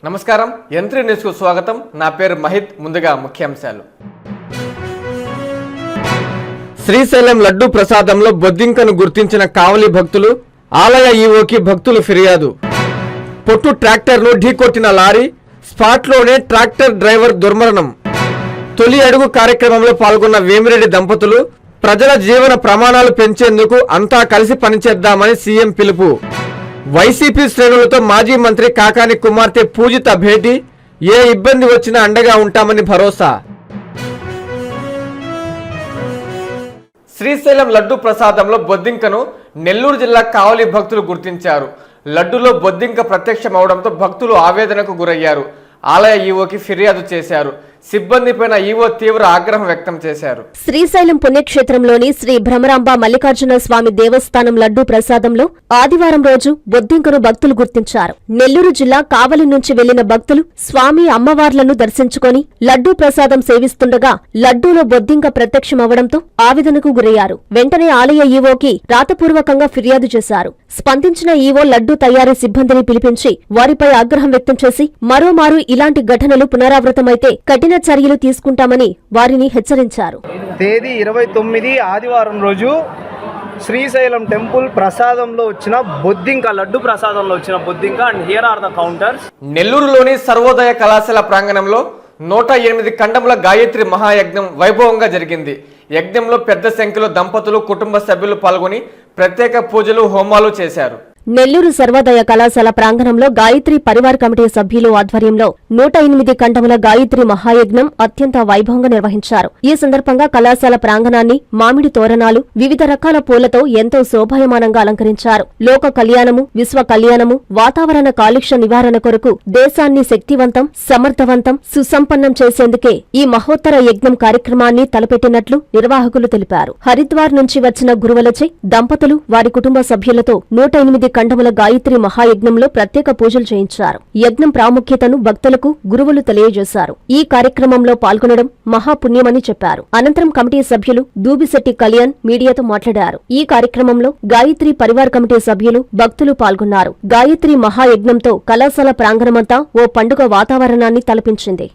నమస్కారం యంత్రి న్యూస్కు స్వాగతం. నా పేరు మహిత్. ముందుగా ముఖ్యాంశాలు. శ్రీశైలం లడ్డు ప్రసాదంలో బొద్దింకను గుర్తించిన కావలి భక్తులు, ఆలయ ఈవోకి భక్తులు ఫిర్యాదు. పొట్టు ట్రాక్టర్ను ఢీకొట్టిన లారీ, స్పాట్లోనే ట్రాక్టర్ డ్రైవర్ దుర్మరణం. తొలి అడుగు కార్యక్రమంలో పాల్గొన్న వేమిరెడ్డి దంపతులు, ప్రజల జీవన ప్రమాణాలు పెంచేందుకు అంతా కలిసి పనిచేద్దామని సీఎం పిలుపు. వైసీపీ శ్రేణులతో మాజీ మంత్రి కాకాని కుమార్తె పూజిత భేటీ, ఏ ఇబ్బంది వచ్చినా అండగా ఉంటామని భరోసా. శ్రీశైలం లడ్డు ప్రసాదంలో బొద్దింకను నెల్లూరు జిల్లా కావలి భక్తులు గుర్తించారు. లడ్డులో బొద్దింక ప్రత్యక్షమవడంతో భక్తులు ఆవేదనకు గురయ్యారు. ఆలయ ఈవోకి ఫిర్యాదు చేశారు. సిబ్బందిపైన ఈవో తీవ్ర ఆగ్రహం వ్యక్తం చేశారు. శ్రీశైలం పుణ్యక్షేత్రంలోని శ్రీ భ్రమరాంబ మల్లికార్జున స్వామి దేవస్థానం లడ్డూ ప్రసాదంలో ఆదివారం రోజు బొద్దింకను భక్తులు గుర్తించారు. నెల్లూరు జిల్లా కావలి నుంచి వెళ్లిన భక్తులు స్వామి అమ్మవార్లను దర్శించుకుని లడ్డూ ప్రసాదం సేవిస్తుండగా లడ్డూలో బొద్దింక ప్రత్యక్షమవడంతో ఆవేదనకు గురయ్యారు. వెంటనే ఆలయ ఈవోకి రాతపూర్వకంగా ఫిర్యాదు చేశారు. స్పందించిన ఈవో లడ్డూ తయారీ సిబ్బందిని పిలిపించి వారిపై ఆగ్రహం వ్యక్తం చేసి మరోమారు ఇలాంటి ఘటనలు పునరావృతమైతే కఠిన చర్యలు తీసుకుంటామని వారిని హెచ్చరించారు. తేదీ 29 ఆదివారం రోజు శ్రీశైలం టెంపుల్ ప్రసాదంలో వచ్చిన బొద్దింక, లడ్డు ప్రసాదంలో వచ్చిన బొద్దింక and here are the counters. నెల్లూరులోని సర్వోదయ కళాశాల ప్రాంగణంలో 108 ఖండముల గాయత్రి మహాయజ్ఞం వైభవంగా జరిగింది. యజ్ఞంలో పెద్ద సంఖ్యలో దంపతులు, కుటుంబ సభ్యులు పాల్గొని ప్రత్యేక పూజలు, హోమాలు చేశారు. నెల్లూరు సర్వోదయ కళాశాల ప్రాంగణంలో గాయత్రి పరివార్ కమిటీ సభ్యులు ఆధ్వర్యంలో 108 ఖండముల గాయత్రి మహాయజ్ఞం అత్యంత వైభవంగా నిర్వహించారు. ఈ సందర్భంగా కళాశాల ప్రాంగణాన్ని మామిడి తోరణాలు, వివిధ రకాల పూలతో ఎంతో శోభాయమానంగా అలంకరించారు. లోక కళ్యాణము, విశ్వ కళ్యాణము, వాతావరణ కాలుష్య నివారణ కొరకు దేశాన్ని శక్తివంతం, సమర్థవంతం, సుసంపన్నం చేసేందుకే ఈ మహోత్తర యజ్ఞం కార్యక్రమాన్ని తలపెట్టినట్లు నిర్వాహకులు తెలిపారు. హరిద్వార్ నుంచి వచ్చిన గురువులచే దంపతులు, వారి కుటుంబ సభ్యులతో 108 ఖండముల గాయత్రి మహాయజ్ఞంలో ప్రత్యేక పూజలు చేయించారు. యజ్ఞం ప్రాముఖ్యతను భక్తులకు గురువులు తెలియజేశారు. ఈ కార్యక్రమంలో పాల్గొనడం మహాపుణ్యమని చెప్పారు. అనంతరం కమిటీ సభ్యులు దూబిశెట్టి కళ్యాణ్ మీడియాతో మాట్లాడారు. ఈ కార్యక్రమంలో గాయత్రి పరివార్ కమిటీ సభ్యులు, భక్తులు పాల్గొన్నారు. గాయత్రి మహాయజ్ఞంతో కళాశాల ప్రాంగణమంతా ఓ పండుగ వాతావరణాన్ని తలపించింది.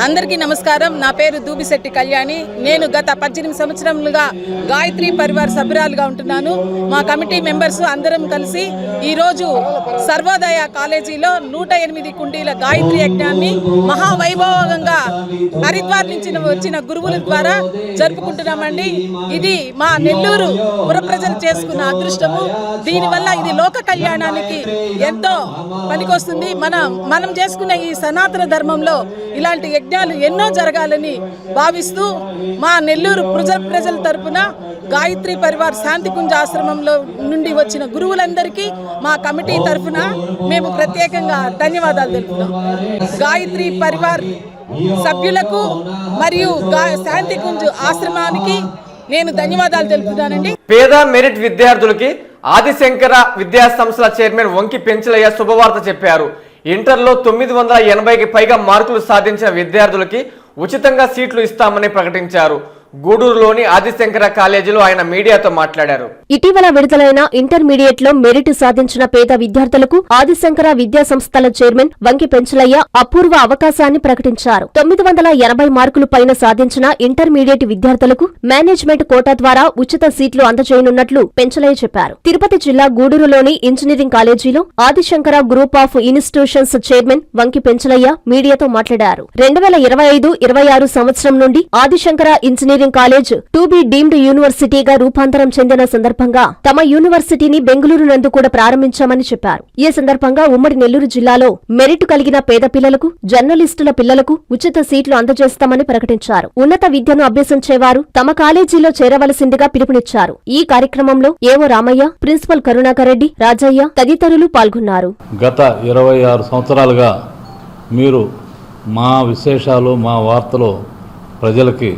అందరికీ నమస్కారం. నా పేరు దూబిశెట్టి కళ్యాణి. నేను గత 18 సంవత్సరములుగా గాయత్రి పరివార్ సభ్యురాలుగా ఉంటున్నాను. మా కమిటీ మెంబర్స్ అందరం కలిసి ఈరోజు సర్వోదయ కాలేజీలో 108 కుండీల గాయత్రి యజ్ఞాన్ని మహావైభవంగా హరిద్వార్ నుంచి వచ్చిన గురువుల ద్వారా జరుపుకుంటున్నామండి. ఇది మా నెల్లూరు పుర ప్రజలు చేసుకున్న అదృష్టము. దీనివల్ల ఇది లోక కళ్యాణానికి ఎంతో పనికొస్తుంది. మనం చేసుకున్న ఈ సనాతన ధర్మంలో ఇలాంటి యజ్ఞాలు ఎన్నో జరగాలని భావిస్తూ మా నెల్లూరు ప్రజల తరపున గాయత్రి పరివార్ శాంతికుంజ ఆశ్రమంలో నుండి వచ్చిన గురువులందరికీ మా కమిటీ తరఫున మేము ప్రత్యేకంగా ధన్యవాదాలు తెలుపుతున్నాం. గాయత్రి పరివార్ సభ్యులకు మరియు శాంతికుంజ ఆశ్రమానికి నేను ధన్యవాదాలు తెలుపుతున్నానండి. పేద మెరిట్ విద్యార్థులకి ఆదిశంకర విద్యా సంస్థల చైర్మన్ వంకి పెంచలయ్య శుభవార్త చెప్పారు. ఇంటర్లో 980కి పైగా మార్కులు సాధించిన విద్యార్థులకి ఉచితంగా సీట్లు ఇస్తామని ప్రకటించారు. గూడూరులోని ఆదిశంకర కాలేజీలో ఆయన మీడియాతో మాట్లాడారు. ఇటీవల విడుదలైన ఇంటర్మీడియట్ లో మెరిట్ సాధించిన పేద విద్యార్థులకు ఆదిశంకర విద్యా సంస్థల చైర్మన్ వంకి పెంచలయ్య అపూర్వ అవకాశాన్ని ప్రకటించారు. 980 మార్కులు పైన సాధించిన ఇంటర్మీడియట్ విద్యార్థులకు మేనేజ్మెంట్ కోటా ద్వారా ఉచిత సీట్లు అందజేయనున్నట్లు పెంచలయ్య చెప్పారు. తిరుపతి జిల్లా గూడూరులోని ఇంజనీరింగ్ కాలేజీలో Adishankara group of institutions chairman Vanki Penchalaiah మీడియాతో మాట్లాడారు. 2025-26 సంవత్సరం నుండి Adishankara engineering college to be deemed యూనివర్సిటీగా రూపాంతరం చెందిన సందర్భంగా తమ యూనివర్సిటీని బెంగళూరు నందు కూడా ప్రారంభించామని చెప్పారు. ఈ సందర్భంగా ఉమ్మడి నెల్లూరు జిల్లాలో మెరిట్ కలిగిన పేద పిల్లలకు, జర్నలిస్టుల పిల్లలకు ఉచిత సీట్లు అందజేస్తామని ప్రకటించారు. ఉన్నత విద్యను అభ్యసించేవారు తమ కాలేజీలో చేరవలసిందిగా పిలుపునిచ్చారు. ఈ కార్యక్రమంలో ఏవో రామయ్య, ప్రిన్సిపల్ కరుణాకర్ రెడ్డి, రాజయ్య తదితరులు పాల్గొన్నారు. గత 26 సంవత్సరాలుగా మీరు మా విశేషాలు, మా వార్తలు ప్రజలకి,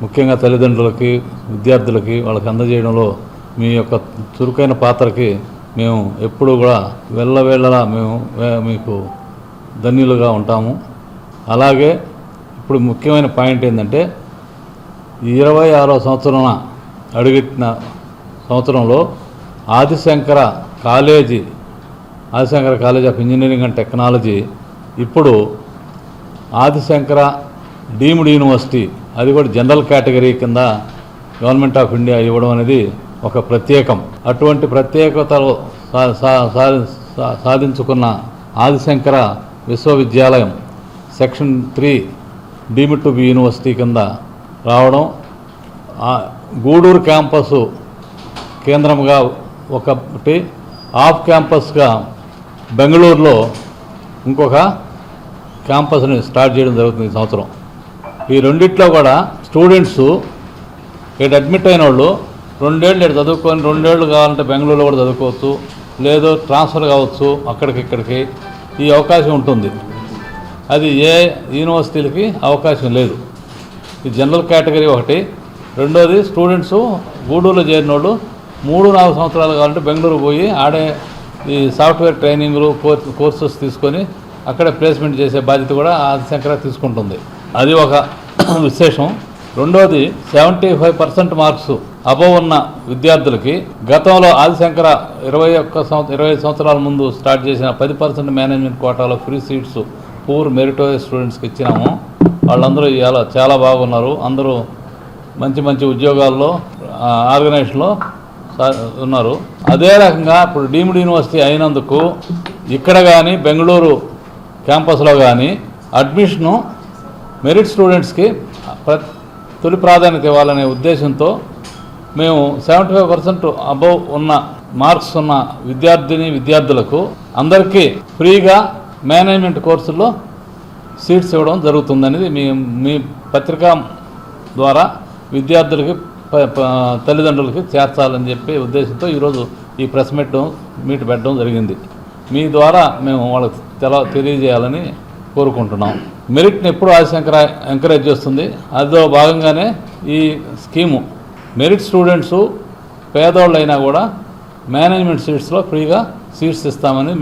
ముఖ్యంగా తల్లిదండ్రులకి, విద్యార్థులకి వాళ్ళకి అందజేయడంలో మీ యొక్క చురుకైన పాత్రకి మేము ఎప్పుడూ కూడా వెళ్ళవేళలా మేము మీకు ధన్యులుగా ఉంటాము. అలాగే ఇప్పుడు ముఖ్యమైన పాయింట్ ఏంటంటే 26వ సంవత్సరం అడుగెట్టిన సంవత్సరంలో Adi Shankara college Adi Shankara college of engineering and technology ఇప్పుడు ఆదిశంకర డీమ్డ్ యూనివర్సిటీ, అది కూడా జనరల్ కేటగిరీ కింద గవర్నమెంట్ ఆఫ్ ఇండియా ఇవ్వడం అనేది ఒక ప్రత్యేకం. అటువంటి ప్రత్యేకతలు సాధించుకున్న ఆదిశంకర విశ్వవిద్యాలయం section 3 deemed to be university కింద రావడం, గూడూరు క్యాంపస్ కేంద్రంగా ఒకటి, ఆఫ్ క్యాంపస్గా బెంగళూరులో ఇంకొక క్యాంపస్ని స్టార్ట్ చేయడం జరుగుతుంది ఈ సంవత్సరం. ఈ రెండిట్లో కూడా స్టూడెంట్స్ ఇక్కడ అడ్మిట్ అయిన వాళ్ళు 2 ఏళ్ళు ఇక్కడ చదువుకొని 2 ఏళ్ళు కావాలంటే బెంగళూరులో కూడా చదువుకోవచ్చు, లేదు ట్రాన్స్ఫర్ కావచ్చు అక్కడికి ఇక్కడికి, ఈ అవకాశం ఉంటుంది. అది ఏ యూనివర్సిటీలకి అవకాశం లేదు. ఈ జనరల్ కేటగిరీ ఒకటి. రెండోది స్టూడెంట్స్ గూడూరులో చేరిన వాళ్ళు 3-4 సంవత్సరాలు కావాలంటే బెంగళూరు పోయి ఆడే ఈ సాఫ్ట్వేర్ ట్రైనింగ్లు కోర్సెస్ తీసుకొని అక్కడే ప్లేస్మెంట్ చేసే బాధ్యత కూడా ఆదిశంకర తీసుకుంటుంది. అది ఒక విశేషం. రెండోది 75% మార్క్స్ అబవ్ ఉన్న విద్యార్థులకి గతంలో ఆదిశంకర 25 సంవత్సరాల ముందు స్టార్ట్ చేసిన 10% మేనేజ్మెంట్ కోటాలో ఫ్రీ సీట్స్ పూర్ మెరిటోరియస్ స్టూడెంట్స్కి ఇచ్చినాము. వాళ్ళందరూ ఇలా చాలా బాగున్నారు. అందరూ మంచి మంచి ఉద్యోగాల్లో ఆర్గనైజేషన్లో ఉన్నారు. అదే రకంగా ఇప్పుడు డీమ్డ్ యూనివర్సిటీ అయినందుకు ఇక్కడ కానీ బెంగళూరు క్యాంపస్లో కానీ అడ్మిషను మెరిట్ స్టూడెంట్స్కి తొలి ప్రాధాన్యత ఇవ్వాలనే ఉద్దేశంతో మేము 75% అబవ్ ఉన్న మార్క్స్ ఉన్న విద్యార్థులకు అందరికీ ఫ్రీగా మేనేజ్మెంట్ కోర్సుల్లో సీట్స్ ఇవ్వడం జరుగుతుందనేది మీ పత్రిక ద్వారా విద్యార్థులకి తల్లిదండ్రులకి చేర్చాలని చెప్పి ఉద్దేశంతో ఈరోజు ఈ ప్రెస్ మీట్ పెట్టడం జరిగింది. మీ ద్వారా మేము వాళ్ళకి తెలియజేయాలని కోరుకుంటున్నాం. మెరిట్ని ఎప్పుడు ఆదిశంకర ఎంకరేజ్ చేస్తుంది. అదిలో భాగంగానే ఈ స్కీము మెరిట్ స్టూడెంట్స్ పేదోళ్ళు అయినా కూడా మేనేజ్మెంట్ సీట్స్లో ఫ్రీగా సీట్స్ ఇస్తామని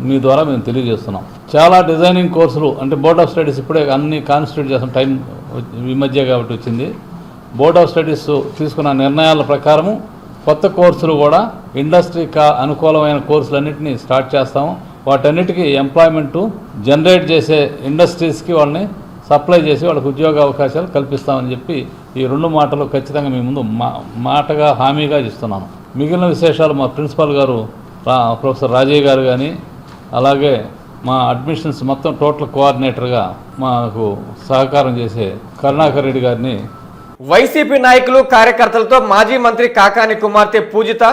మీ ద్వారా మేము తెలియజేస్తున్నాం. చాలా డిజైనింగ్ కోర్సులు అంటే బోర్డ్ ఆఫ్ స్టడీస్ ఇప్పుడే అన్ని కాన్స్టిట్యూట్ చేసిన టైం ఈ మధ్య కాబట్టి వచ్చింది. బోర్డ్ ఆఫ్ స్టడీస్ తీసుకున్న నిర్ణయాల ప్రకారము కొత్త కోర్సులు కూడా ఇండస్ట్రీకి అనుకూలమైన కోర్సులన్నింటినీ స్టార్ట్ చేస్తాము. వాటన్నిటికీ ఎంప్లాయ్మెంటు జనరేట్ చేసే ఇండస్ట్రీస్కి వాళ్ళని సప్లై చేసి వాళ్ళకి ఉద్యోగ అవకాశాలు కల్పిస్తామని చెప్పి ఈ 2 మాటలు ఖచ్చితంగా మీ ముందు మాటగా హామీగా ఇస్తున్నాను. మిగిలిన విశేషాలు మా ప్రిన్సిపాల్ గారు ప్రొఫెసర్ రాజయ్య గారు కానీ, అలాగే మా అడ్మిషన్స్ మొత్తం టోటల్ కోఆర్డినేటర్గా మాకు సహకారం చేసే కరుణాకర్ రెడ్డి గారిని, వైసీపీ నాయకులు కార్యకర్తలతో మాజీ మంత్రి కాకాని కుమార్తె పూజిత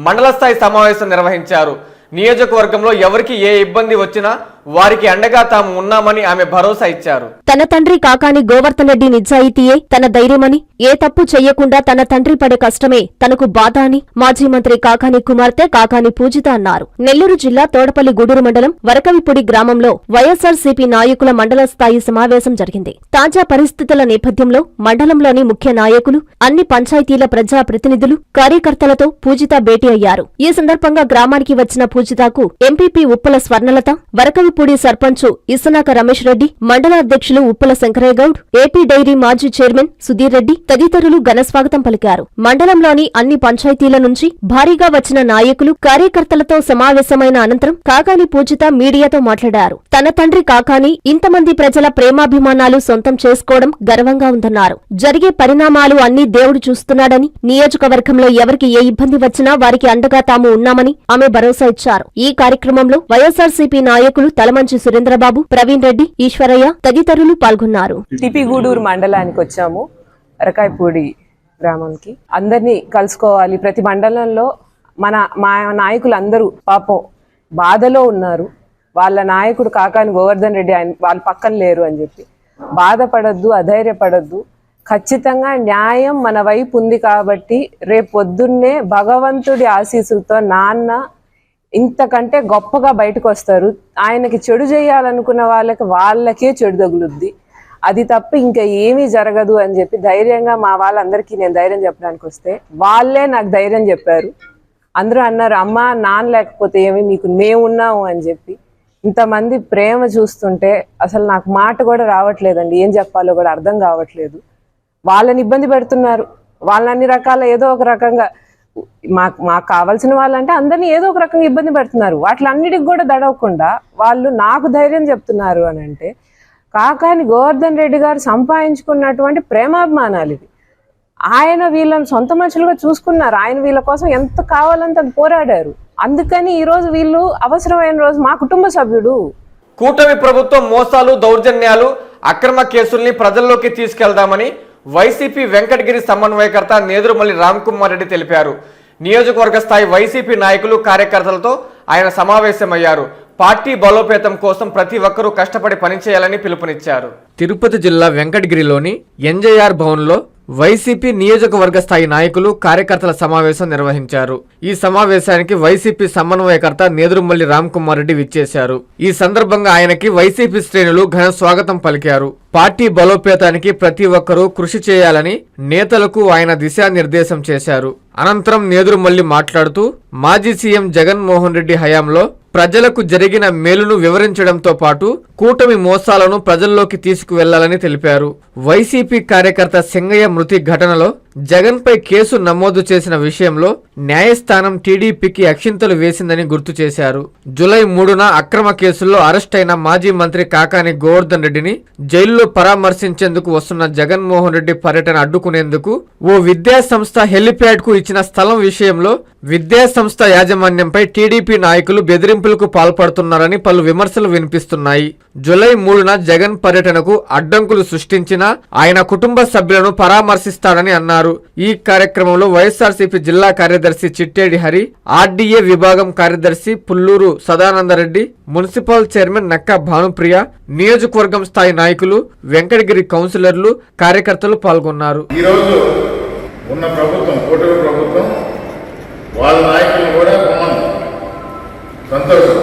మండల స్థాయి సమావేశం నిర్వహించారు. నియోజకవర్గంలో ఎవరికి ఏ ఇబ్బంది వచ్చినా వారికి అండగా తాము ఉన్నామని ఆమె భరోసా ఇచ్చారు. తన తండ్రి కాకాని గోవర్ధన్ రెడ్డి నిజాయితీయే తన ధైర్యమని, ఏ తప్పు చెయ్యకుండా తన తండ్రి పడే కష్టమే తనకు బాధ అని మాజీ మంత్రి కాకాని కుమార్తె కాకాని పూజిత అన్నారు. నెల్లూరు జిల్లా తోడపల్లి గూడూరు మండలం వరకవిపూడి గ్రామంలో వైఎస్ఆర్సీపీ నాయకుల మండల స్థాయి సమావేశం జరిగింది. తాజా పరిస్థితుల నేపథ్యంలో మండలంలోని ముఖ్య నాయకులు, అన్ని పంచాయతీల ప్రజా ప్రతినిధులు, కార్యకర్తలతో పూజిత భేటీ అయ్యారు. ఈ సందర్భంగా గ్రామానికి వచ్చిన పూజితకు ఎంపీపీ ఉప్పల స్వర్ణలత, వరకవిపూడి సర్పంచ్ ఇసనాక రమేష్ రెడ్డి, మండల అధ్యక్షులు ఉప్పల శంకరయ్య గౌడ్, ఏపీ డైరీ మాజీ చైర్మన్ సుధీర్ రెడ్డి తదితరులు ఘనస్వాగతం పలికారు. మండలంలోని అన్ని పంచాయతీల నుంచి భారీగా వచ్చిన నాయకులు, కార్యకర్తలతో సమావేశమైన అనంతరం కాకాని పూజిత మీడియాతో మాట్లాడారు. తన తండ్రి కాకాని ఇంతమంది ప్రజల ప్రేమాభిమానాలు సొంతం చేసుకోవడం గర్వంగా ఉందన్నారు. జరిగే పరిణామాలు అన్ని దేవుడు చూస్తున్నాడని, నియోజకవర్గంలో ఎవరికి ఏ ఇబ్బంది వచ్చినా వారికి అండగా తాము ఉన్నామని ఆమె భరోసా ఇచ్చారు. ఈ కార్యక్రమంలో వైఎస్ఆర్సీపీ నాయకులు తలమంచి సురేంద్రబాబు, ప్రవీణ్ రెడ్డి, ఈశ్వరయ్య తదితరులు పాల్గొన్నారు. టిపి గూడూరు మండలానికి వచ్చాము, అరకాయపూడి గ్రామానికి. అందరినీ కలుసుకోవాలి. ప్రతి మండలంలో మా నాయకులు అందరూ పాపం బాధలో ఉన్నారు. వాళ్ళ నాయకుడు కాకాని గోవర్ధన్ రెడ్డి వాళ్ళ పక్కన లేరు అని చెప్పి బాధపడద్దు, అధైర్యపడద్దు. ఖచ్చితంగా న్యాయం మన వైపు ఉంది కాబట్టి రేపు పొద్దున్నే భగవంతుడి ఆశీస్సులతో నాన్న ఇంతకంటే గొప్పగా బయటకు వస్తారు. ఆయనకి చెడు చేయాలనుకున్న వాళ్ళకే చెడు తగులుద్ది. అది తప్ప ఇంకా ఏమీ జరగదు అని చెప్పి ధైర్యంగా మా వాళ్ళందరికీ నేను ధైర్యం చెప్పడానికి వస్తే వాళ్ళే నాకు ధైర్యం చెప్పారు. అందరూ అన్నారు, అమ్మ నాన్న లేకపోతే ఏమి, మీకు మేమున్నాము అని చెప్పి. ఇంతమంది ప్రేమ చూస్తుంటే అసలు నాకు మాట కూడా రావట్లేదండి. ఏం చెప్పాలో కూడా అర్థం కావట్లేదు. వాళ్ళని ఇబ్బంది పెడుతున్నారు. వాళ్ళని అన్ని రకాల ఏదో ఒక రకంగా మాకు కావాల్సిన వాళ్ళంటే అందరినీ ఏదో ఒక రకంగా ఇబ్బంది పెడుతున్నారు. వాటిలన్నిటికి కూడా దడవకుండా వాళ్ళు నాకు ధైర్యం చెప్తున్నారు అని అంటే కాకాని గోవర్ధన్ రెడ్డి గారు సంపాదించుకున్నటువంటి ప్రేమాభిమానాలు ఇవి. ఆయన వీళ్ళని సొంత మనుషులుగా చూసుకున్నారు. ఆయన వీళ్ళ కోసం ఎంత కావాలంటే అది పోరాడారు. అందుకని ఈరోజు వీళ్ళు అవసరమైన రోజు మా కుటుంబ సభ్యుడు. కూటమి ప్రభుత్వం మోసాలు, దౌర్జన్యాలు, అక్రమ కేసుల్ని ప్రజల్లోకి తీసుకెళ్దామని వైసీపీ వెంకటగిరి సమన్వయకర్త నేదురుమల్లి రామ్కుమార్ రెడ్డి తెలిపారు. నియోజకవర్గ స్థాయి వైసీపీ నాయకులు, కార్యకర్తలతో ఆయన సమావేశమయ్యారు. పార్టీ బలోపేతం కోసం ప్రతి ఒక్కరూ కష్టపడి పనిచేయాలని పిలుపునిచ్చారు. తిరుపతి జిల్లా వెంకటగిరిలోని ఎన్జేఆర్ భవన్లో వైసీపీ నియోజకవర్గ స్థాయి నాయకులు, కార్యకర్తల సమావేశం నిర్వహించారు. ఈ సమావేశానికి వైసీపీ సమన్వయకర్త నేదురుమల్లి రామ్కుమార్ రెడ్డి విచ్చేశారు. ఈ సందర్భంగా ఆయనకి వైసీపీ శ్రేణులు ఘన స్వాగతం పలికారు. పార్టీ బలోపేతానికి ప్రతి ఒక్కరూ కృషి చేయాలని నేతలకు ఆయన దిశానిర్దేశం చేశారు. అనంతరం నేదురుమల్లి మాట్లాడుతూ మాజీ సీఎం జగన్మోహన్ రెడ్డి హయాంలో ప్రజలకు జరిగిన మేలును వివరించడంతో పాటు కూటమి మోసాలను ప్రజల్లోకి తీసుకువెళ్లాలని తెలిపారు. వైసీపీ కార్యకర్త సింగయ్య మృతి ఘటనలో జగన్పై కేసు నమోదు చేసిన విషయంలో న్యాయస్థానం టీడీపీకి అక్షింతలు వేసిందని గుర్తు చేశారు. జూలై 3న అక్రమ కేసుల్లో అరెస్ట్ అయిన మాజీ మంత్రి కాకాని గోవర్ధన్ రెడ్డిని జైల్లో పరామర్శించేందుకు వస్తున్న జగన్మోహన్ రెడ్డి పర్యటన అడ్డుకునేందుకు ఓ విద్యాసంస్థ హెలిప్యాడ్ కు ఇచ్చిన స్థలం విషయంలో విద్యాసంస్థ యాజమాన్యంపై టీడీపీ నాయకులు బెదిరింపులకు పాల్పడుతున్నారని పలు విమర్శలు వినిపిస్తున్నాయి. జూలై 3న జగన్ పర్యటనకు అడ్డంకులు సృష్టించినా ఆయన కుటుంబ సభ్యులను పరామర్శిస్తాడని అన్నారు. ఈ కార్యక్రమంలో వైఎస్ఆర్సీపీ జిల్లా కార్యదర్శి చిట్టేడి హరి, ఆర్డీఏ విభాగం కార్యదర్శి పుల్లూరు సదానందరెడ్డి, మున్సిపల్ చైర్మన్ నక్కా భానుప్రియ, నియోజకవర్గం స్థాయి నాయకులు, వెంకటగిరి కౌన్సిలర్లు, కార్యకర్తలు పాల్గొన్నారు. ఈరోజు ఉన్న ప్రభుత్వం, కూటమి ప్రభుత్వం, వాళ్ళ నాయకులు కూడా సంతోషం.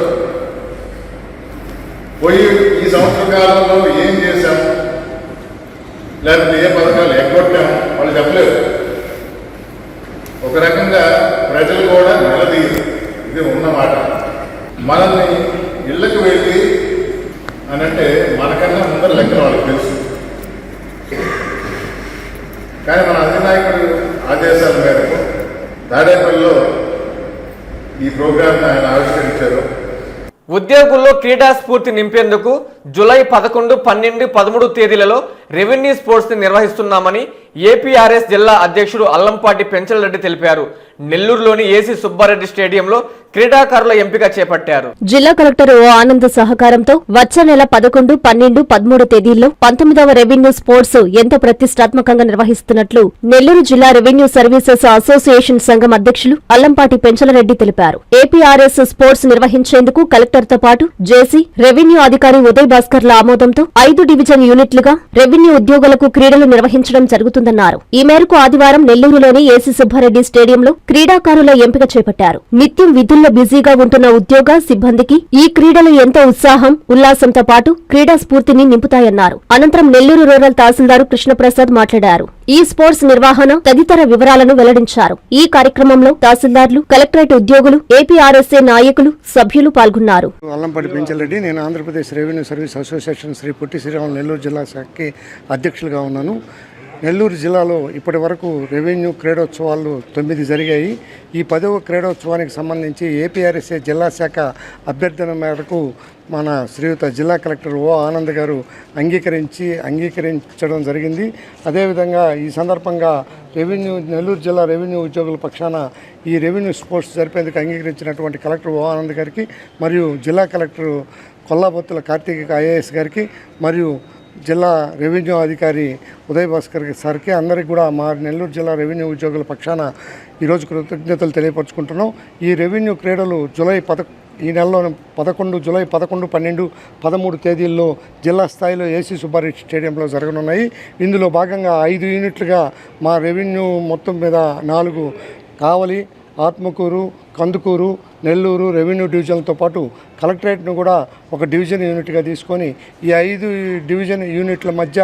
పోయి ఈ సంవత్సర కాలంలో ఏం చేశాము, లేకపోతే ఏ పథకాలు ఎగ్గొట్టాము వాళ్ళు చెప్పలేదు. ఒక రకంగా ప్రజలు కూడా నిలదీయరు. ఇది ఉన్నమాట. మనల్ని ఇళ్లకు వెళ్ళి అని అంటే మనకన్నా ముందర లెక్కలు వాళ్ళకి తెలుసు. కానీ మన అధినాయకుడు ఆదేశాల మేరకు తాడేపల్లిలో ఈ ప్రోగ్రామ్ని ఆయన ఆవిష్కరించారు. ఉద్యోగుల్లో క్రీడా స్ఫూర్తి నింపేందుకు జూలై 11, 12, 13 తేదీలలో రెవెన్యూ స్పోర్ట్స్ ని నిర్వహిస్తున్నామని ఏపీఆర్ఎస్ జిల్లా అధ్యక్షుడు అల్లంపాటి పెంచలరెడ్డి తెలిపారు. నెల్లూరులోని ఏసీ సుబ్బారెడ్డి స్టేడియంలో క్రీడాకారుల ఎంపిక చేపట్టారు. జిల్లా కలెక్టర్ ఓ ఆనంద్ సహకారంతో వచ్చే నెల 11, 12, 13 తేదీల్లో 19వ రెవెన్యూ స్పోర్ట్స్ ఎంతో ప్రతిష్టాత్మకంగా నిర్వహిస్తున్నట్లు నెల్లూరు జిల్లా రెవెన్యూ సర్వీసెస్ అసోసియేషన్ సంఘం అధ్యక్షులు అల్లంపాటి పెంచలరెడ్డి తెలిపారు. ఏపీఆర్ఎస్ స్పోర్ట్స్ నిర్వహించేందుకు కలెక్టర్తో పాటు జేసీ, రెవెన్యూ అధికారి ఉదయ్ భాస్కర్ల ఆమోదంతో 5 డివిజన్ యూనిట్లుగా రెవెన్యూ ఉద్యోగులకు క్రీడలు నిర్వహించడం జరుగుతుందన్నారు. ఈ మేరకు ఆదివారం నెల్లూరులోని ఏసీ సుబ్బారెడ్డి స్టేడియంలో క్రీడాకారుల ఎంపిక చేపట్టారు. నిత్యం విధుల్లో బిజీగా ఉంటున్న ఉద్యోగ సిబ్బందికి ఈ క్రీడలు ఎంతో ఉత్సాహం, ఉల్లాసంతో పాటు క్రీడా స్ఫూర్తిని నింపుతాయన్నారు. అనంతరం నెల్లూరు రూరల్ తహసీల్దారు కృష్ణప్రసాద్ మాట్లాడారు. ఈ స్పోర్ట్స్ నిర్వహణ తదితర వివరాలను వెల్లడించారు. ఈ కార్యక్రమంలో తహసీల్దార్లు, కలెక్టరేట్ ఉద్యోగులు, ఏపీఆర్ఎస్ఏ నాయకులు, సభ్యులు పాల్గొన్నారు. అల్లంపాటి పెంచలరెడ్డి, నేను Andhra Pradesh revenue service association Shri Potti Sriramulu Nellore జిల్లా శాఖకి అధ్యక్షులుగా ఉన్నాను. నెల్లూరు జిల్లాలో ఇప్పటి వరకు రెవెన్యూ క్రీడోత్సవాలు 9 జరిగాయి. ఈ 10వ క్రీడోత్సవానికి సంబంధించి ఏపీఆర్ఎస్ఏ జిల్లా శాఖ అభ్యర్థన మేరకు మన శ్రీయుత జిల్లా కలెక్టర్ ఓ ఆనంద్ గారు అంగీకరించడం జరిగింది. అదేవిధంగా ఈ సందర్భంగా నెల్లూరు జిల్లా రెవెన్యూ ఉద్యోగుల పక్షాన ఈ రెవెన్యూ స్పోర్ట్స్ జరిపేందుకు అంగీకరించినటువంటి కలెక్టర్ ఓ ఆనంద్ గారికి, మరియు జిల్లా కలెక్టర్ కొల్లాబొత్తుల కార్తీక ఐఏఎస్ గారికి, మరియు జిల్లా రెవెన్యూ అధికారి ఉదయ్ భాస్కర్ సార్కి, అందరికీ కూడా మా నెల్లూరు జిల్లా రెవెన్యూ ఉద్యోగుల పక్షాన ఈరోజు కృతజ్ఞతలు తెలియపరుచుకుంటున్నాం. ఈ రెవెన్యూ క్రీడలు ఈ నెలలో 11, జూలై 11, 12, 13 తేదీల్లో జిల్లా స్థాయిలో ఏసీ సుబ్బారెడ్డి స్టేడియంలో జరగనున్నాయి. ఇందులో భాగంగా 5 యూనిట్లుగా మా రెవెన్యూ మొత్తం మీద 4 కావలి, ఆత్మకూరు, కందుకూరు, నెల్లూరు రెవెన్యూ డివిజన్లతో పాటు కలెక్టరేట్ను కూడా ఒక డివిజన్ యూనిట్గా తీసుకొని ఈ 5 డివిజన్ యూనిట్ల మధ్య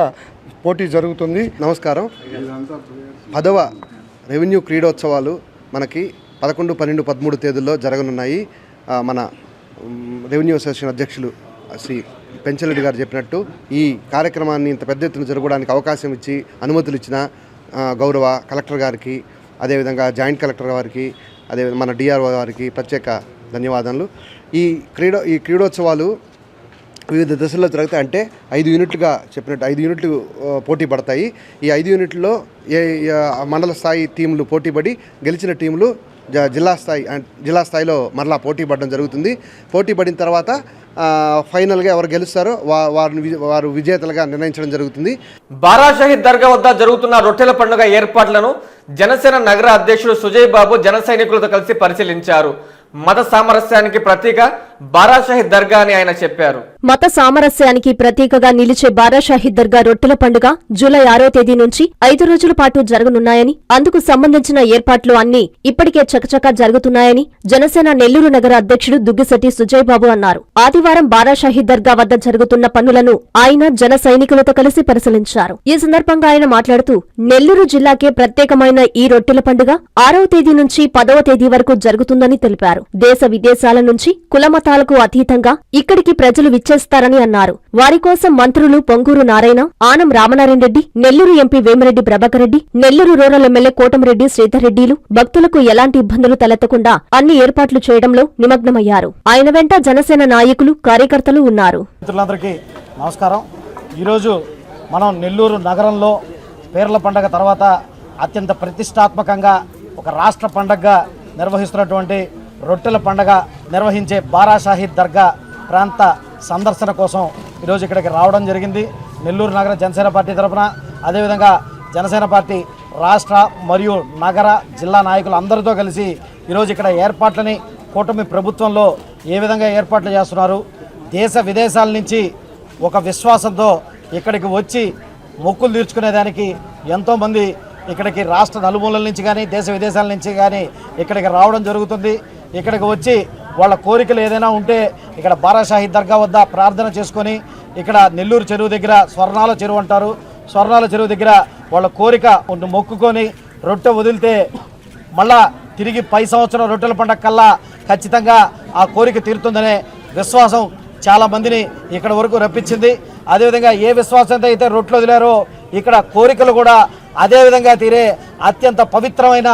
పోటీ జరుగుతుంది. నమస్కారం. 10వ రెవెన్యూ క్రీడోత్సవాలు మనకి 11, 12, 13 తేదీల్లో జరగనున్నాయి. మన రెవెన్యూ అసోసియేషన్ అధ్యక్షులు శ్రీ పెంచలరెడ్డి గారు చెప్పినట్టు ఈ కార్యక్రమాన్ని ఇంత పెద్ద ఎత్తున జరగడానికి అవకాశం ఇచ్చి అనుమతులు ఇచ్చిన గౌరవ కలెక్టర్ గారికి, అదేవిధంగా జాయింట్ కలెక్టర్ వారికి, అదేవిధంగా మన డిఆర్ఓ వారికి ప్రత్యేక ధన్యవాదాలు. ఈ క్రీడోత్సవాలు వివిధ దశల్లో జరుగుతాయి. అంటే 5 యూనిట్లుగా చెప్పినట్టు 5 యూనిట్లు పోటీ పడతాయి. ఈ 5 యూనిట్లలో మండల స్థాయి టీంలు పోటీపడి గెలిచిన టీంలు జిల్లా స్థాయిలో మరలా పోటీ పడడం జరుగుతుంది. పోటీ పడిన తర్వాత ఫైనల్గా ఎవరు గెలుస్తారో వారు విజేతలుగా నిర్ణయించడం జరుగుతుంది. బారా షహీద్ దర్గా వద్ద జరుగుతున్న రొట్టెల పండుగ ఏర్పాట్లను జనసేన నగర అధ్యక్షుడు సుజయ్ బాబు జన సైనికులతో కలిసి పరిశీలించారు. మత సామరస్యానికి ప్రతీక బారా షహీద్ దర్గా అని ఆయన చెప్పారు. మత సామరస్యానికి ప్రతీకగా నిలిచే బారా షహీద్ దర్గా రొట్టెల పండుగ జూలై 6వ తేదీ నుంచి 5 రోజుల పాటు జరగనున్నాయని, అందుకు సంబంధించిన ఏర్పాట్లు అన్నీ ఇప్పటికే చకచకా జరుగుతున్నాయని జనసేన నెల్లూరు నగర అధ్యక్షుడు దుగ్గిశెట్టి సుజయ్ బాబు అన్నారు. ఆదివారం బారా షహీద్ దర్గా వద్ద జరుగుతున్న పనులను ఆయన జన సైనికులతో కలిసి పరిశీలించారు. ఈ సందర్భంగా ఆయన మాట్లాడుతూ నెల్లూరు జిల్లాకే ప్రత్యేకమైన ఈ రొట్టెల పండుగ 6వ తేదీ నుంచి 10వ తేదీ వరకు జరుగుతుందని తెలిపారు. దేశ విదేశాల నుంచి కులమతాలకు అతీతంగా ఇక్కడికి ప్రజలు విచ్చేస్తారని అన్నారు. వారి కోసం మంత్రులు Ponguru Narayana, Anam Ramanarayana Reddy, Nellore MP Vemireddy Prabhakar Reddy, Nellore rural MLA Kotamreddy Sridhar రెడ్డిలు భక్తులకు ఎలాంటి ఇబ్బందులు తలెత్తకుండా అన్ని ఏర్పాట్లు చేయడంలో నిమగ్నమయ్యారు. ఆయన వెంట జనసేన నాయకులు, కార్యకర్తలు ఉన్నారు. మిత్రులందరికీ నమస్కారం. ఈరోజు మనం నెల్లూరు నగరంలో పీర్ల పండగ తర్వాత అత్యంత ప్రతిష్టాత్మకంగా ఒక రాష్ట్ర పండగగా నిర్వహిస్తున్నటువంటి రొట్టెల పండగ నిర్వహించే బారా షహీద్ దర్గా ప్రాంత సందర్శన కోసం ఈరోజు ఇక్కడికి రావడం జరిగింది. నెల్లూరు నగర జనసేన పార్టీ తరఫున, అదేవిధంగా జనసేన పార్టీ రాష్ట్ర మరియు నగర జిల్లా నాయకులు అందరితో కలిసి ఈరోజు ఇక్కడ ఏర్పాట్లని కూటమి ప్రభుత్వంలో ఏ విధంగా ఏర్పాట్లు చేస్తున్నారు, దేశ విదేశాల నుంచి ఒక విశ్వాసంతో ఇక్కడికి వచ్చి మొక్కులు తీర్చుకునేదానికి ఎంతోమంది ఇక్కడికి రాష్ట్ర నలుమూలల నుంచి కానీ దేశ విదేశాల నుంచి కానీ ఇక్కడికి రావడం జరుగుతుంది. ఇక్కడికి వచ్చి వాళ్ళ కోరికలు ఏదైనా ఉంటే ఇక్కడ బారా షహీద్ దర్గా వద్ద ప్రార్థన చేసుకొని, ఇక్కడ నెల్లూరు చెరువు దగ్గర స్వర్ణాల చెరువు అంటారు, స్వర్ణాల చెరువు దగ్గర వాళ్ళ కోరిక మొక్కుకొని రొట్టె వదిలితే మళ్ళా తిరిగి పై సంవత్సరం రొట్టెల పండగ కల్లా ఖచ్చితంగా ఆ కోరిక తీరుతుందనే విశ్వాసం చాలా మందిని ఇక్కడ వరకు రప్పించింది. అదేవిధంగా ఏ విశ్వాసంతో అయితే రొట్టెలు వదిలారో ఇక్కడ కోరికలు కూడా అదేవిధంగా తీరే అత్యంత పవిత్రమైన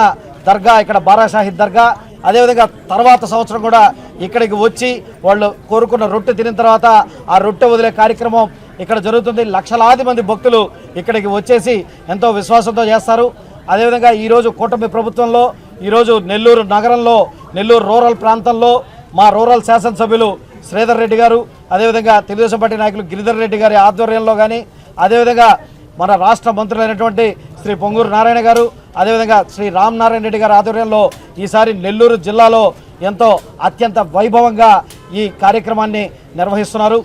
దర్గా ఇక్కడ బారా షహీద్ దర్గా. అదేవిధంగా తర్వాత సంవత్సరం కూడా ఇక్కడికి వచ్చి వాళ్ళు కోరుకున్న రొట్టె తినిన తర్వాత ఆ రొట్టె వదిలే కార్యక్రమం ఇక్కడ జరుగుతుంది. లక్షలాది మంది భక్తులు ఇక్కడికి వచ్చేసి ఎంతో విశ్వాసంతో చేస్తారు. అదేవిధంగా ఈరోజు కూటమి ప్రభుత్వంలో ఈరోజు నెల్లూరు నగరంలో, నెల్లూరు రూరల్ ప్రాంతంలో మా రూరల్ శాసనసభ్యులు శ్రీధర్ రెడ్డి గారు, అదేవిధంగా తెలుగుదేశం పార్టీ నాయకులు గిరిధర్ రెడ్డి గారి ఆధ్వర్యంలో కానీ, అదేవిధంగా మన రాష్ట్ర మంత్రులైనటువంటి శ్రీ పొంగూరు నారాయణ గారు, అదేవిధంగా శ్రీ రామ్ నారాయణ రెడ్డి గారి ఆధ్వర్యంలో ఈసారి నెల్లూరు జిల్లాలో ఎంతో అత్యంత వైభవంగా ఈ కార్యక్రమాన్ని నిర్వహిస్తున్నారు.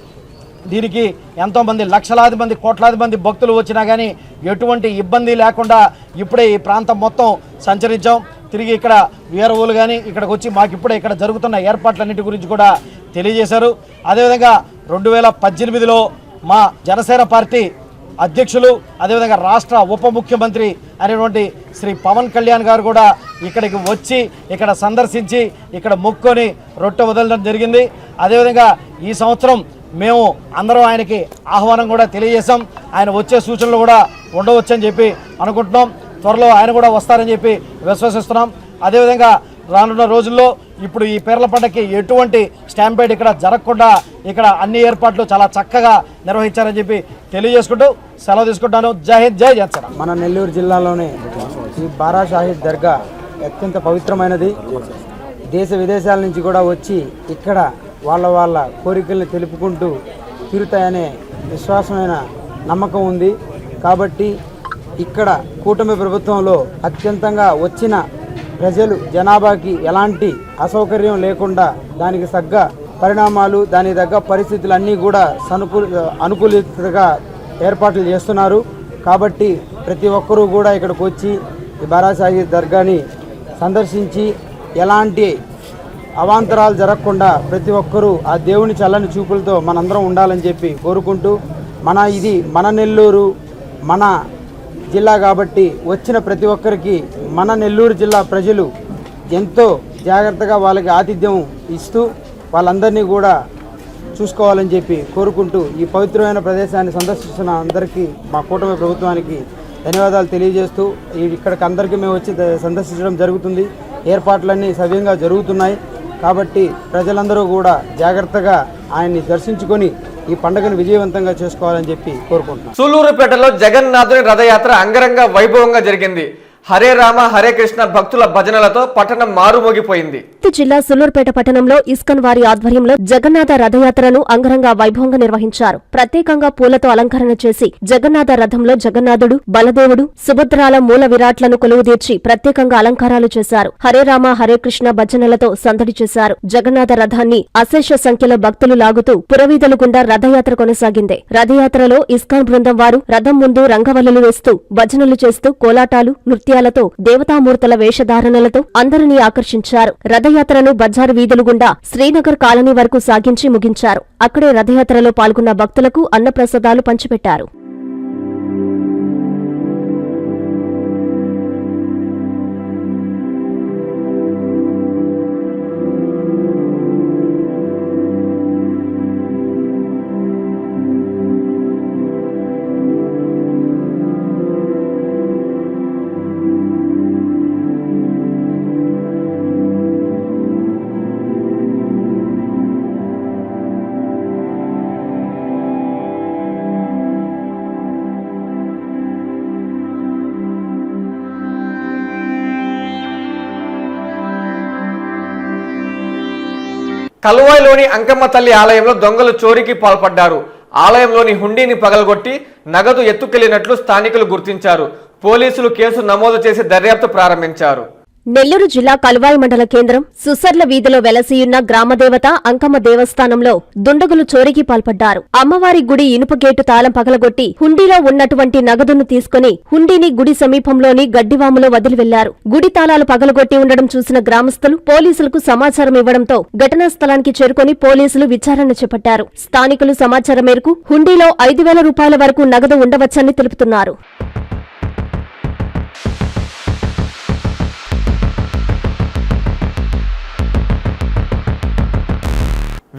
దీనికి ఎంతోమంది లక్షలాది మంది, కోట్లాది మంది భక్తులు వచ్చినా కానీ ఎటువంటి ఇబ్బంది లేకుండా ఇప్పుడే ఈ ప్రాంతం మొత్తం సంచరించాం. తిరిగి ఇక్కడ వీఆర్ఓలు కానీ ఇక్కడికి వచ్చి మాకు ఇప్పుడే ఇక్కడ జరుగుతున్న ఏర్పాట్లన్నింటి గురించి కూడా తెలియజేశారు. అదేవిధంగా 2018లో మా జనసేన పార్టీ అధ్యక్షులు, అదేవిధంగా రాష్ట్ర ఉప ముఖ్యమంత్రి అనేటువంటి శ్రీ పవన్ కళ్యాణ్ గారు కూడా ఇక్కడికి వచ్చి ఇక్కడ సందర్శించి ఇక్కడ మొక్కుని రొట్టె వదలడం జరిగింది. అదేవిధంగా ఈ సంవత్సరం మేము అందరం ఆయనకి ఆహ్వానం కూడా తెలియజేశాం. ఆయన వచ్చే సూచనలు కూడా ఉండవచ్చని చెప్పి అనుకుంటున్నాం. త్వరలో ఆయన కూడా వస్తారని చెప్పి విశ్వసిస్తున్నాం. అదేవిధంగా రానున్న రోజుల్లో ఇప్పుడు ఈ పీర్ల పండగకి ఎటువంటి స్టాంపేడ్ ఇక్కడ జరగకుండా ఇక్కడ అన్ని ఏర్పాట్లు చాలా చక్కగా నిర్వహించారని చెప్పి తెలియజేసుకుంటూ సెలవు తీసుకుంటాను. జై హింద్, జై జనసేన. మన నెల్లూరు జిల్లాలోనే ఈ బారా షహీద్ దర్గా అత్యంత పవిత్రమైనది. దేశ విదేశాల నుంచి కూడా వచ్చి ఇక్కడ వాళ్ళ కోరికల్ని తెలుపుకుంటూ తీరుతాయనే విశ్వాసమైన నమ్మకం ఉంది. కాబట్టి ఇక్కడ కూటమి ప్రభుత్వంలో అత్యంతంగా వచ్చిన ప్రజలు జనాభాకి ఎలాంటి అసౌకర్యం లేకుండా దానికి తగ్గ పరిణామాలు, దానికి తగ్గ పరిస్థితులన్నీ కూడా అనుకూలితగా ఏర్పాట్లు చేస్తున్నారు. కాబట్టి ప్రతి ఒక్కరూ కూడా ఇక్కడికి వచ్చి ఈ బారా షహీద్ దర్గాని సందర్శించి ఎలాంటి అవాంతరాలు జరగకుండా ప్రతి ఒక్కరూ ఆ దేవుని చల్లని చూపులతో మనందరం ఉండాలని చెప్పి కోరుకుంటూ, ఇది మన నెల్లూరు, మన జిల్లా కాబట్టి వచ్చిన ప్రతి ఒక్కరికి మన నెల్లూరు జిల్లా ప్రజలు ఎంతో జాగ్రత్తగా వాళ్ళకి ఆతిథ్యం ఇస్తూ వాళ్ళందరినీ కూడా చూసుకోవాలని చెప్పి కోరుకుంటూ ఈ పవిత్రమైన ప్రదేశాన్ని సందర్శిస్తున్న అందరికీ మా కూటమి ప్రభుత్వానికి ధన్యవాదాలు తెలియజేస్తూ ఇక్కడికి అందరికీ మేము వచ్చి సందర్శించడం జరుగుతుంది. ఏర్పాట్లన్నీ సవ్యంగా జరుగుతున్నాయి కాబట్టి ప్రజలందరూ కూడా జాగ్రత్తగా ఆయన్ని దర్శించుకొని ఈ పండుగను విజయవంతంగా చేసుకోవాలని చెప్పి కోరుకుంటున్నాం. సూలూరుపేటలో జగన్నాథుని రథయాత్ర అంగరంగ వైభవంగా జరిగింది. హరే రామ హరే కృష్ణ భక్తుల భజనలతో పట్టణం మారుమోగిపోయింది. జిల్లా సూలూరుపేట పట్టణంలో ఇస్కాన్ వారి ఆధ్వర్యంలో జగన్నాథ రథయాత్రను అంగరంగ వైభవంగా నిర్వహించారు. ప్రత్యేకంగా పూలతో అలంకరణ చేసి జగన్నాథ రథంలో జగన్నాథుడు, బలదేవుడు, సుభద్రాల మూల విరాట్లను కొలువుదీర్చి ప్రత్యేకంగా అలంకారాలు చేశారు. హరే రామ హరే కృష్ణ భజనలతో సందడి చేశారు. జగన్నాథ రథాన్ని అశేష సంఖ్యలో భక్తులు లాగుతూ పురవీధుల గుండా రథయాత్ర కొనసాగింది. రథయాత్రలో ఇస్కాన్ బృందం వారు రథం ముందు రంగవల్లులు వేస్తూ భజనలు చేస్తూ కోలాటాలు, నృత్యాలతో, దేవతామూర్తుల వేషధారణలతో అందరినీ ఆకర్షించారు. రథయాత్రను బజారు వీధులు గుండా శ్రీనగర్ కాలనీ వరకు సాగించి ముగించారు. అక్కడే రథయాత్రలో పాల్గొన్న భక్తులకు అన్నప్రసాదాలు పంచిపెట్టారు. కలువాయిలోని అంకమ్మ తల్లి ఆలయంలో దొంగలు చోరీకి పాల్పడ్డారు. ఆలయంలోని హుండీని పగలగొట్టి నగదు ఎత్తుకెళ్లినట్లు స్థానికులు గుర్తించారు. పోలీసులు కేసు నమోదు చేసి దర్యాప్తు ప్రారంభించారు. నెల్లూరు జిల్లా కలువాయి మండల కేంద్రం సుసర్ల వీధిలో వెలసియున్న గ్రామదేవత అంకమ్మ దేవస్థానంలో దుండగులు చోరీకి పాల్పడ్డారు. అమ్మవారి గుడి ఇనుప గేటు తాళం పగలగొట్టి హుండీలో ఉన్నటువంటి నగదును తీసుకుని హుండీని గుడి సమీపంలోని గడ్డివాములో వదిలి వెళ్లారు. గుడి తాళాలు పగలగొట్టి ఉండడం చూసిన గ్రామస్తులు పోలీసులకు సమాచారం ఇవ్వడంతో ఘటనా స్థలానికి చేరుకుని పోలీసులు విచారణ చేపట్టారు. స్థానికులు సమాచారం మేరకు హుండీలో 5,000 రూపాయల వరకు నగదు ఉండవచ్చని తెలుపుతున్నారు.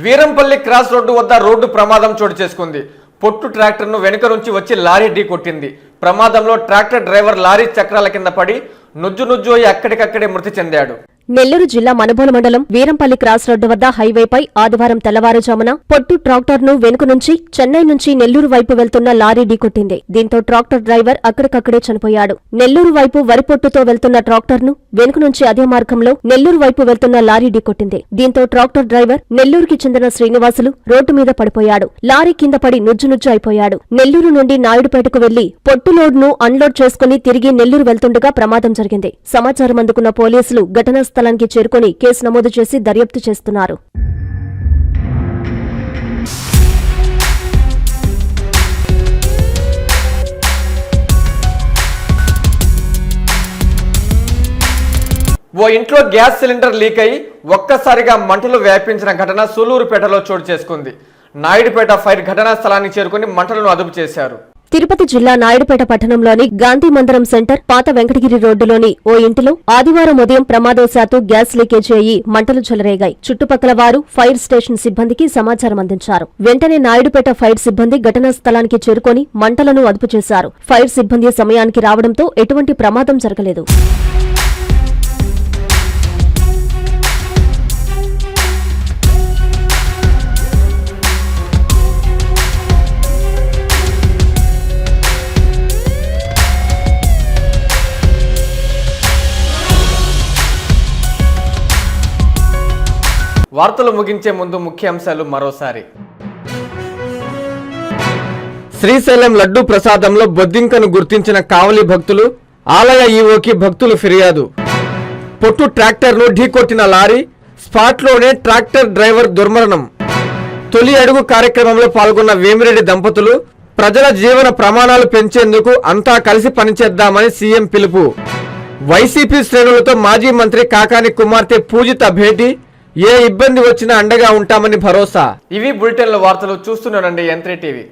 వీరంపల్లి క్రాస్ రోడ్డు వద్ద రోడ్డు ప్రమాదం చోటు చేసుకుంది. పొట్టు ట్రాక్టర్ను వెనుక నుంచి వచ్చి లారీ ఢీ కొట్టింది. ప్రమాదంలో ట్రాక్టర్ డ్రైవర్ లారీ చక్రాల కింద పడి నుజ్జు అయి అక్కడికక్కడే మృతి చెందాడు. నెల్లూరు జిల్లా మనుబోలు మండలం వీరంపల్లి క్రాస్ రోడ్డు వద్ద హైవేపై ఆదివారం తెల్లవారుజామున పొట్టు ట్రాక్టర్ను వెనుక నుంచి చెన్నై నుంచి నెల్లూరు వైపు వెళ్తున్న లారీ ఢీకొట్టింది. దీంతో ట్రాక్టర్ డ్రైవర్ అక్కడికక్కడే చనిపోయాడు. నెల్లూరు వైపు వరి పొట్టుతో వెళ్తున్న ట్రాక్టర్ను వెనుక నుంచి అదే మార్గంలో నెల్లూరు వైపు వెళ్తున్న లారీ ఢీకొట్టింది. దీంతో ట్రాక్టర్ డ్రైవర్ నెల్లూరుకి చెందిన శ్రీనివాసులు రోడ్డు మీద పడిపోయాడు. లారీ కింద పడి నుజ్జు అయిపోయాడు. నెల్లూరు నుండి నాయుడుపేటకు వెళ్లి పొట్టు లోడ్ను అన్లోడ్ చేసుకుని తిరిగి నెల్లూరు వెళ్తుండగా ప్రమాదం జరిగింది. సమాచారం అందుకున్న పోలీసులు ఘటనా స్థలానికి చేరుకుని కేసు నమోదు చేసి దర్యాప్తు చేస్తున్నారు. ఓ ఇంట్లో గ్యాస్ సిలిండర్ లీక్ అయి ఒక్కసారిగా మంటలు వ్యాపించిన ఘటన సూలూరుపేటలో చోటు చేసుకుంది. నాయుడుపేట ఫైర్ ఘటనా స్థలానికి చేరుకుని మంటలను అదుపు చేశారు. తిరుపతి జిల్లా నాయుడుపేట పట్టణంలోని గాంధీ మందిరం సెంటర్ పాత వెంకటగిరి రోడ్డులోని ఓ ఇంటిలో ఆదివారం ఉదయం ప్రమాదవశాత్తు గ్యాస్ లీకేజీ అయ్యి మంటలు చెలరేగాయి. చుట్టుపక్కల వారు ఫైర్ స్టేషన్ సిబ్బందికి సమాచారం అందించారు. వెంటనే నాయుడుపేట ఫైర్ సిబ్బంది ఘటనా స్థలానికి చేరుకొని మంటలను అదుపు చేశారు. ఫైర్ సిబ్బంది సమయానికి రావడంతో ఎటువంటి ప్రమాదం జరగలేదు. వార్తలు ముగించే ముందు ముఖ్యాంశాలు మరోసారి. శ్రీశైలం లడ్డూ ప్రసాదంలో బొద్దింకను గుర్తించిన కావలి భక్తులు, ఆలయ ఈవోకి భక్తులు ఫిర్యాదు. పొట్టు ట్రాక్టర్ను ఢీకొట్టిన లారీ, స్పాట్లోనే ట్రాక్టర్ డ్రైవర్ దుర్మరణం. తొలి అడుగు కార్యక్రమంలో పాల్గొన్న వేమిరెడ్డి దంపతులు, ప్రజల జీవన ప్రమాణాలు పెంచేందుకు అంతా కలిసి పనిచేద్దామని సీఎం పిలుపు. వైసీపీ శ్రేణులతో మాజీ మంత్రి కాకాని కుమార్తె పూజిత భేటీ, ఏ ఇబ్బంది వచ్చినా అండగా ఉంటామని భరోసా. ఇవి బులెటిన్ల వార్తలు. చూస్తూనే ఉండండి N3 టీవీ.